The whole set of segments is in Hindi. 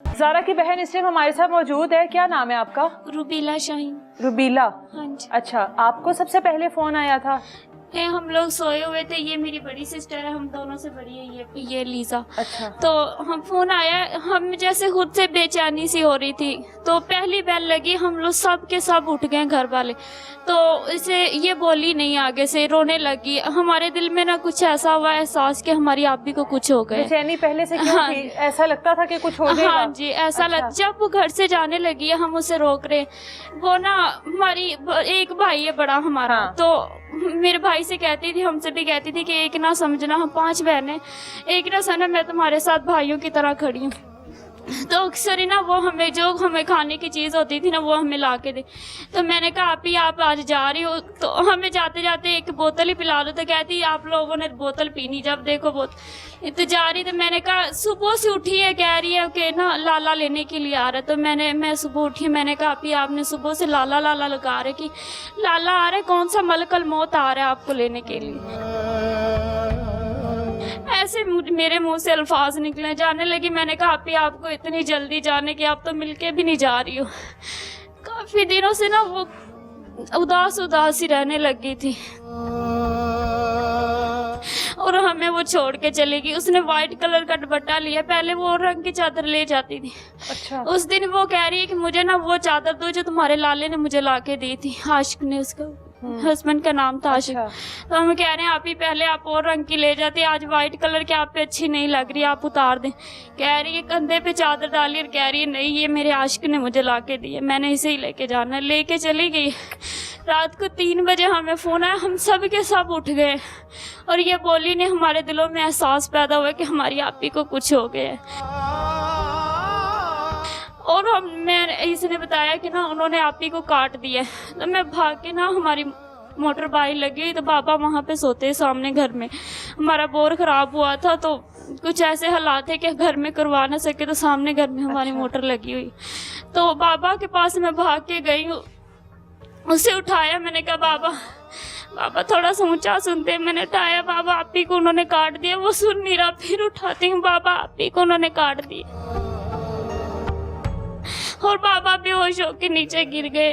ज़ारा की बहन इस टाइम हमारे साथ मौजूद है। क्या नाम है आपका? रुबीला शाहीन। रुबीला। हाँ जी। अच्छा, आपको सबसे पहले फोन आया था? हम लोग सोए हुए थे, ये मेरी बड़ी सिस्टर है, हम दोनों से बड़ी है ये लीजा। अच्छा। तो हम फोन आया, हम जैसे खुद से बेचैनी सी हो रही थी, तो पहली बेल लगी, हम लोग सब के सब उठ गए घर वाले। तो इसे ये बोली नहीं, आगे से रोने लगी। हमारे दिल में ना कुछ ऐसा हुआ एहसास कि हमारी आपी को कुछ हो गया। बेचैनी पहले से क्यों हाँ, थी? ऐसा लगता था कि कुछ हो जाएगा? हाँ जी, ऐसा अच्छा। जब वो घर से जाने लगी है, हम उसे रोक रहे। वो ना हमारी एक भाई है बड़ा हमारा। हाँ। तो मेरे भाई से कहती थी, हमसे भी कहती थी कि एक ना समझना, हम 5 बहनें, एक ना समझना मैं तुम्हारे साथ भाइयों की तरह खड़ी हूँ। तो अक्सर ही ना वो हमें जो हमें खाने की चीज़ होती थी ना, वो हमें ला के दे। तो मैंने कहा आप ही आप आज जा रही हो, तो हमें जाते जाते एक बोतल ही पिला दो। तो कहती आप लोगों ने बोतल पीनी, जब देखो बोतल। तो जा रही, तो मैंने कहा सुबह से उठी है, कह रही है कि ना लाला लेने के लिए आ रहा है। तो मैं सुबह उठी, मैंने कहा आप ही आपने सुबह से लाला लाला लगा रहे कि लाला आ रहा है, कौन सा मलकल मौत आ रहा है आपको लेने के लिए। ऐसे मेरे मुंह से अल्फाज निकले, जाने लगी। मैंने कहा आप ही आपको इतनी जल्दी जाने की, आप तो मिलके भी नहीं जा रही हो। काफी दिनों से ना वो उदास उदास ही रहने लगी थी और हमें वो छोड़ के चली गई। उसने व्हाइट कलर का दुपट्टा लिया, पहले वो रंग की चादर ले जाती थी। अच्छा। उस दिन वो कह रही है कि मुझे ना वो चादर दो जो तुम्हारे लाले ने मुझे लाके दी थी। आशिक ने, उसका हस्बैंड का नाम था आशिक। अच्छा। तो हम कह रहे हैं आप ही पहले आप और रंग की ले जाती, आज व्हाइट कलर की आप पे अच्छी नहीं लग रही, आप उतार दें। कह रही है कंधे पे चादर डाली और कह रही है नहीं ये मेरे आशिक ने मुझे लाके दी है, मैंने इसे ही लेके जाना है। लेके चली गई। रात को 3 बजे हमें फोन आया, हम सब के सब उठ गए और ये बोली ने हमारे दिलों में एहसास पैदा हुआ कि हमारी आपी को कुछ हो गया है। और इसने बताया कि ना उन्होंने आपी को काट दिया। तो मैं भाग के ना, हमारी मोटर बाइक लगी हुई, तो बाबा वहाँ पे सोते सामने घर में। हमारा बोर खराब हुआ था, तो कुछ ऐसे हालात है कि घर में करवा ना सके, तो सामने घर में हमारी मोटर लगी हुई। तो बाबा के पास मैं भाग के गई, उसे उठाया। मैंने कहा बाबा थोड़ा सा ऊंचा सुनते। मैंने उठाया, बाबा आपी को उन्होंने काट दिया। वो सुन नहीं रहा, फिर उठाती हूँ, बाबा आपी को उन्होंने काट दिया। और बाबा बेहोश होकर नीचे गिर गए।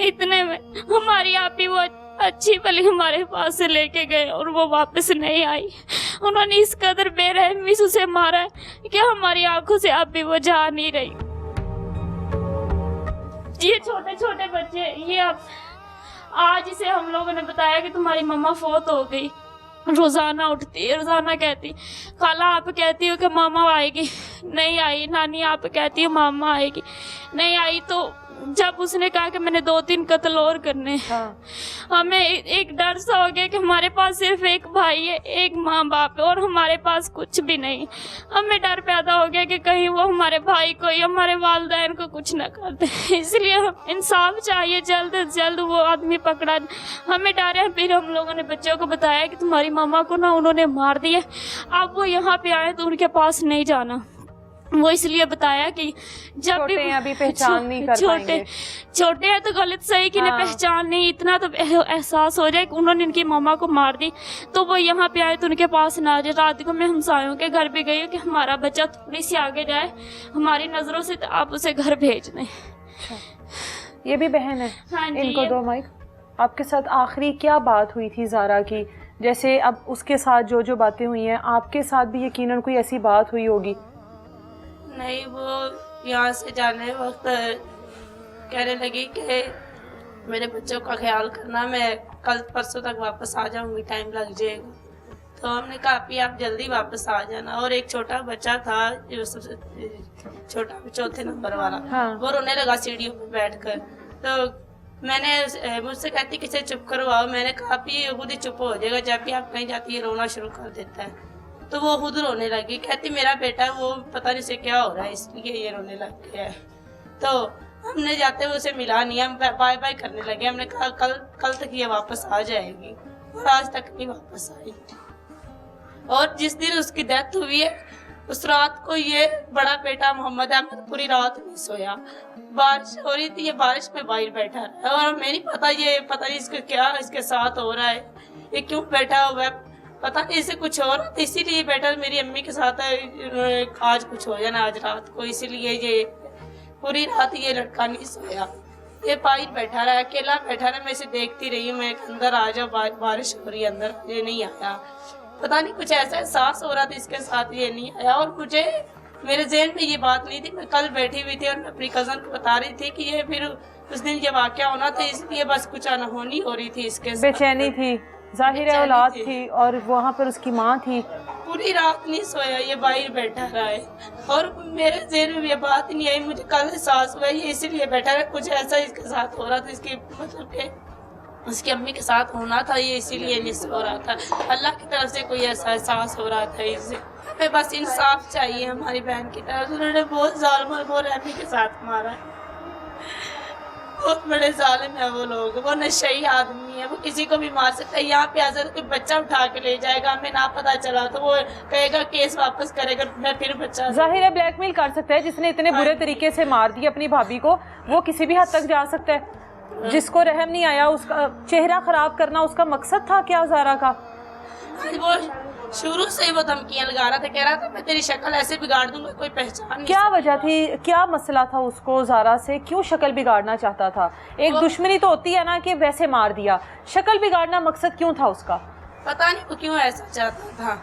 इतने में हमारी आपी वो अच्छी भली हमारे पास से लेके गए और वो वापस नहीं आई। उन्होंने इस कदर बेरहमी से उसे मारा है कि हमारी आंखों से अब भी वो जा नहीं रही। ये छोटे छोटे बच्चे, ये आज इसे हम लोगों ने बताया कि तुम्हारी मम्मा फौत हो गई। रोजाना उठती है, रोजाना कहती खाला आप कहती हो कि मामा आएगी, नहीं आई। नानी आप कहती हो मामा आएगी, नहीं आई। तो जब उसने कहा कि मैंने 2-3 कत्ल और करने, हमें एक डर सा हो गया कि हमारे पास सिर्फ एक भाई है, एक माँ बाप है और हमारे पास कुछ भी नहीं। हमें डर पैदा हो गया कि कहीं वो हमारे भाई को या हमारे वालिदैन को कुछ न कर दे। इसलिए हम इंसाफ चाहिए, जल्द से जल्द वो आदमी पकड़ा। हमें डर है। फिर हम लोगों ने बच्चों को बताया कि तुम्हारी मामा को ना उन्होंने मार दिया, अब वो यहाँ पे आए तो उनके पास नहीं जाना। वो इसलिए बताया कि जब भी अभी पहचान नहीं कर पाएंगे। छोटे हैं तो गलत सही कि हाँ। पहचान नहीं, इतना तो एहसास हो जाए कि उन्होंने इनकी मामा को मार दी तो वो यहाँ पे आए तो उनके पास ना आ जाए। रात को मैं हमसायों के घर भी गई कि हमारा बच्चा थोड़ी सी आगे जाए हमारी नजरों से, तो आप उसे घर भेज दें। ये भी बहन है? हाँ जी। इनको दो माइक। आपके साथ आखिरी क्या बात हुई थी ज़ारा की? जैसे अब उसके साथ जो जो बातें हुई हैं, आपके साथ भी यकीनन कोई ऐसी बात हुई होगी। नहीं, वो यहाँ से जाने वक्त कहने लगी कि मेरे बच्चों का ख्याल करना, मैं कल परसों तक वापस आ जाऊंगी, टाइम लग जाएगा। तो हमने कहा कि आप जल्दी वापस आ जाना। और एक छोटा बच्चा था जो सबसे छोटा, 4थे नंबर वाला, हाँ। वो रोने लगा सीढ़ियों पर बैठकर। तो मैंने मुझसे कहती किसे चुप करवाओ। मैंने कहा आप ये खुद ही चुप हो जाएगा, जब भी आप कहीं जाती है रोना शुरू कर देता है। तो वो खुद रोने लगी, कहती मेरा बेटा वो पता नहीं से क्या हो रहा है इसलिए ये रोने लग गया है। तो हमने जाते हुए उसे मिला नहीं, हम बाय बाय करने लगे। हमने कहा कल तक ये वापस आ जाएगी, और आज तक नहीं वापस आई। और जिस दिन उसकी डेथ हुई है उस रात को ये बड़ा बेटा मोहम्मद अहमद पूरी रात नहीं सोया। बारिश हो रही थी, ये बारिश में बाहर बैठा रहा और हमें नहीं पता, ये पता नहीं इसके क्या इसके साथ हो रहा है, ये क्यों बैठा हुआ है। पता नहीं इसे कुछ और तो इसीलिए बेटर मेरी अम्मी के साथ है, इन्होंने आज कुछ हो जाना आज रात को, इसीलिए ये पूरी रात ये लड़का नहीं सोया। ये बाहर बैठा रहा, अकेला बैठा रहा, मैं इसे देखती रही हूँ, मैं अंदर आ जाओ, बारिश हो रही है अंदर, ये नहीं आया। पता नहीं कुछ ऐसा एहसास हो रहा था इसके साथ, ये नहीं आया। और मुझे मेरे ज़हन में ये बात नहीं थी, मैं कल बैठी हुई थी और मैं अपनी कज़न को बता रही थी कि ये फिर उस दिन ये वाक़या होना था, इसलिए बस कुछ अनहोनी हो रही थी इसके साथ। बेचैनी थी, जाहिर है औलाद थी और वहाँ पर उसकी माँ थी। पूरी रात नहीं सोया, ये बाहर बैठा रहा है और मेरे ज़हन में ये बात नहीं आई, मुझे कल एहसास हुआ ये इसीलिए बैठा रहा, कुछ ऐसा इसके साथ हो रहा था, इसकी मतलब कि उसकी अम्मी के साथ होना था, ये इसीलिए नहीं सो रहा था। अल्लाह की तरफ से कोई ऐसा एहसास हो रहा था इसे। हमें बस इंसाफ चाहिए हमारी बहन की तरफ। उन्होंने बहुत जालिम और बहुत रहमी के साथ मारा है, बहुत बड़े जालिम है वो लोग, वो नशई आदमी है, वो किसी को भी मार सकता है। यहाँ पे आजर कोई बच्चा उठा के ले जाएगा, हमें ना पता चला तो वो कहेगा केस वापस करेगा, मैं फिर बच्चा। जाहिर है ब्लैकमेल कर सकता है, जिसने इतने बुरे तरीके से मार दिया अपनी भाभी को, वो किसी भी हद तक जा सकता है। जिसको रहम नहीं आया, उसका चेहरा खराब करना उसका मकसद था क्या ज़ारा का? वो शुरू से ही वो धमकियां लगा रहा था, कह रहा था मैं तेरी शक्ल ऐसे बिगाड़ दूंगा कोई पहचान नहीं। क्या वजह थी, क्या मसला था उसको ज़ारा से, क्यों शक्ल बिगाड़ना चाहता था? एक दुश्मनी तो होती है ना कि वैसे मार दिया, शक्ल बिगाड़ना मकसद क्यों था उसका? पता नहीं वो क्यों ऐसा चाहता था।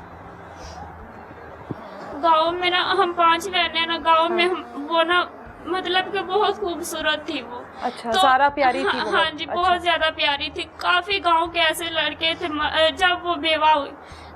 गाँव में ना हम 5 बहनें ना, गाँव में हम वो ना मतलब कि बहुत खूबसूरत थी वो। अच्छा, ज़ारा प्यारी थी बहुत? हाँ जी, बहुत ज्यादा प्यारी थी। काफी गांव के ऐसे लड़के थे, जब वो बेवा हुई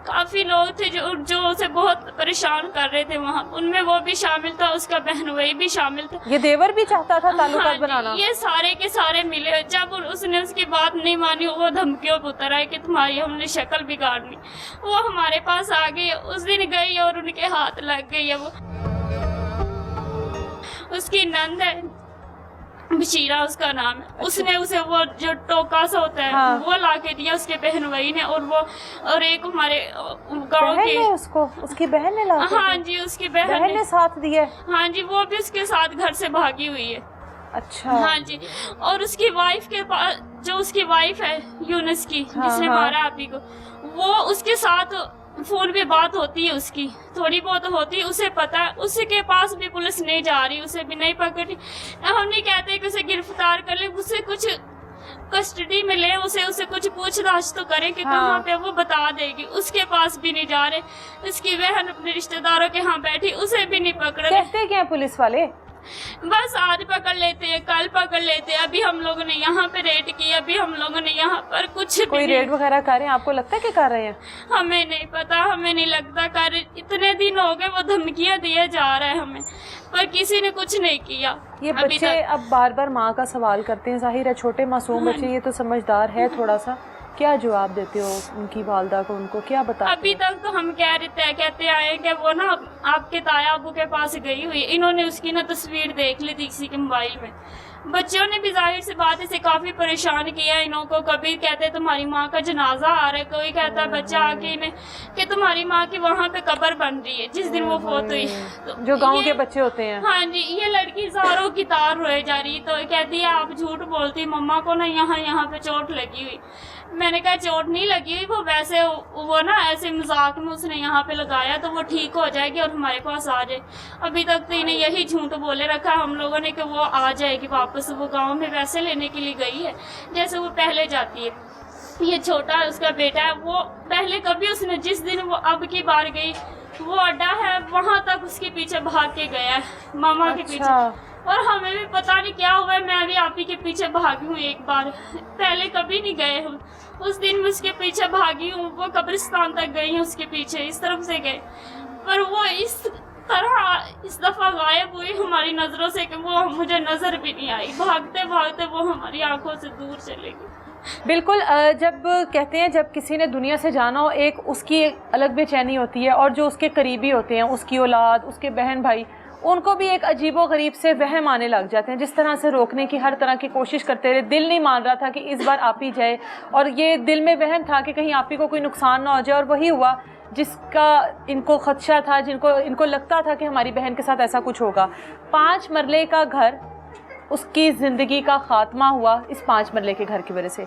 काफी लोग थे जो उसे बहुत परेशान कर रहे थे वहाँ, उनमें वो भी शामिल था, उसका बहन वही भी शामिल था। ये देवर भी चाहता था ताल्लुकात हाँ बनाना? ये सारे के सारे मिले। जब उसने उसकी बात नहीं मानी, वो धमकियों पर उतर आए कि तुम्हारी हमने शक्ल बिगाड़नी। वो हमारे पास आ गई, उस दिन गई और उनके हाथ लग गई है। वो उसकी नंद है, बशीरा उसका नाम है, उसने उसे वो जो टोका सा होता है हाँ। वो ला के दिया उसके बहन वही ने। और वो और एक हमारे गाँव बहन के, ने उसको, उसकी बहन ने ला के हाँ दिया? जी उसकी बहन बहन ने साथ दिया? हाँ जी, वो भी उसके साथ घर से भागी हुई है। अच्छा। हाँ जी, और उसकी वाइफ के पास, जो उसकी वाइफ है यूनुस की, हाँ, जिसने हाँ। मारा आपी को, वो उसके साथ फोन पे बात होती है, उसकी थोड़ी बहुत होती है, उसे पता है। उसके पास भी पुलिस नहीं जा रही, उसे भी नहीं पकड़ी। हम नहीं कहते कि उसे गिरफ्तार कर ले, उसे कुछ कस्टडी में ले, उसे कुछ पूछताछ तो करे कि हाँ। कहाँ पे, वो बता देगी। उसके पास भी नहीं जा रहे। उसकी बहन अपने रिश्तेदारों के यहाँ बैठी, उसे भी नहीं पकड़ रहे। कहते क्या है पुलिस वाले? बस आज पकड़ लेते हैं, कल पकड़ लेते हैं। अभी हम लोगों ने यहाँ पे रेड की, अभी हम लोगों ने यहाँ पर कुछ भी कोई नहीं। रेड वगैरह कर रहे हैं? आपको लगता है कि कर रहे हैं? हमें नहीं पता, हमें नहीं लगता कर। इतने दिन हो गए वो धमकियां दिए जा रहे हैं हमें, पर किसी ने कुछ नहीं किया। ये अभी बच्चे तक अब बार बार माँ का सवाल करते हैं, जाहिर है छोटे मासूम बच्चे, ये तो समझदार है थोड़ा सा। क्या जवाब देते हो उनकी वालदा को, उनको क्या बताते अभी तक तो हम कहते आए कि वो ना आपके ताया अबू के पास गई हुई। इन्होंने उसकी ना तस्वीर देख ली थी किसी के मोबाइल में। बच्चों ने भी जाहिर सी बात इसे काफी परेशान किया इन्हों को। कभी कहते तुम्हारी माँ का जनाजा आ रहा है, कोई कहता बच्चा आके इन्हें कि तुम्हारी माँ की वहाँ पे कब्र बन रही है जिस दिन वो फौत हुई। तो जो गांव ये- के बच्चे होते हैं? हाँ जी, ये लड़की ज़ारों की तार रोए जा रही, तो कहती है आप झूठ बोलती, मम्मा को ना यहाँ पे चोट लगी हुई। मैंने कहा चोट नहीं लगी हुई, वो वैसे वो ना ऐसे मजाक में उसने यहाँ पे लगाया, तो वो ठीक हो जाएगी और हमारे पास आ जाए। अभी तक तो इन्हें यही झूठ बोले रखा हम लोगों ने कि वो आ जाएगी वापस। वो गांव में वैसे लेने के लिए गई है जैसे वो पहले जाती है। ये छोटा है, उसका बेटा है, वो पहले कभी उसने, जिस दिन वो अब की बार गई, वो अड्डा है वहां तक उसके पीछे भाग के गया है, मामा के पीछे। और हमें भी पता नहीं क्या हुआ है, मैं भी आप ही के पीछे भागी हूँ एक बार, पहले कभी नहीं गए हम। उस दिन मैं उसके पीछे भागी हूँ, वो कब्रिस्तान तक गई हूँ उसके पीछे, इस तरफ से गए, पर वो इस तरह इस दफा गायब हुई हमारी नजरों से कि वो मुझे नजर भी नहीं आई। भागते भागते वो हमारी आंखों से दूर चले गई। बिल्कुल। जब कहते हैं जब किसी ने दुनिया से जाना हो, एक उसकी एक अलग बेचैनी होती है, और जो उसके करीबी होते हैं, उसकी औलाद, उसके बहन भाई, उनको भी एक अजीबो गरीब से वहम आने लग जाते हैं। जिस तरह से रोकने की हर तरह की कोशिश करते रहे, दिल नहीं मान रहा था कि इस बार आप ही जाए, और ये दिल में वहम था कि कहीं आप ही को कोई नुकसान ना हो जाए। और वही हुआ जिसका इनको खदशा था, इनको लगता था कि हमारी बहन के साथ ऐसा कुछ होगा। 5 मरले का घर, उसकी ज़िंदगी का ख़ात्मा हुआ इस 5 मरले के घर की वजह से।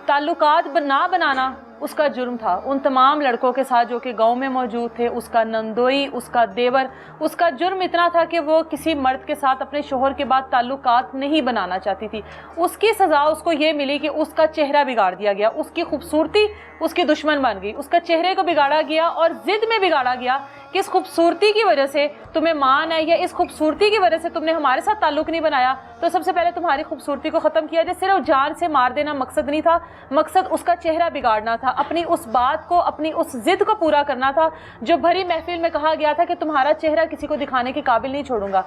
ताल्लुकात ना बनाना उसका जुर्म था। उन तमाम लड़कों के साथ जो कि गांव में मौजूद थे, उसका नंदोई, उसका देवर, उसका जुर्म इतना था कि वो किसी मर्द के साथ अपने शोहर के बाद ताल्लुकात नहीं बनाना चाहती थी। उसकी सज़ा उसको ये मिली कि उसका चेहरा बिगाड़ दिया गया, उसकी खूबसूरती उसकी दुश्मन बन गई, उसका चेहरे को बिगाड़ा गया और ज़िद में बिगाड़ा गया कि इस खूबसूरती की वजह से तुम्हें मान है या इस खूबसूरती की वजह से तुमने हमारे साथ ताल्लुक़ नहीं बनाया, तो सबसे पहले तुम्हारी खूबसूरती को ख़त्म किया जाए। सिर्फ जान से मार देना मकसद नहीं था, मकसद उसका चेहरा बिगाड़ना था, अपनी उस बात को, अपनी उस ज़िद को पूरा करना था जो भरी महफिल में कहा गया था कि तुम्हारा चेहरा किसी को दिखाने के काबिल नहीं छोड़ूंगा।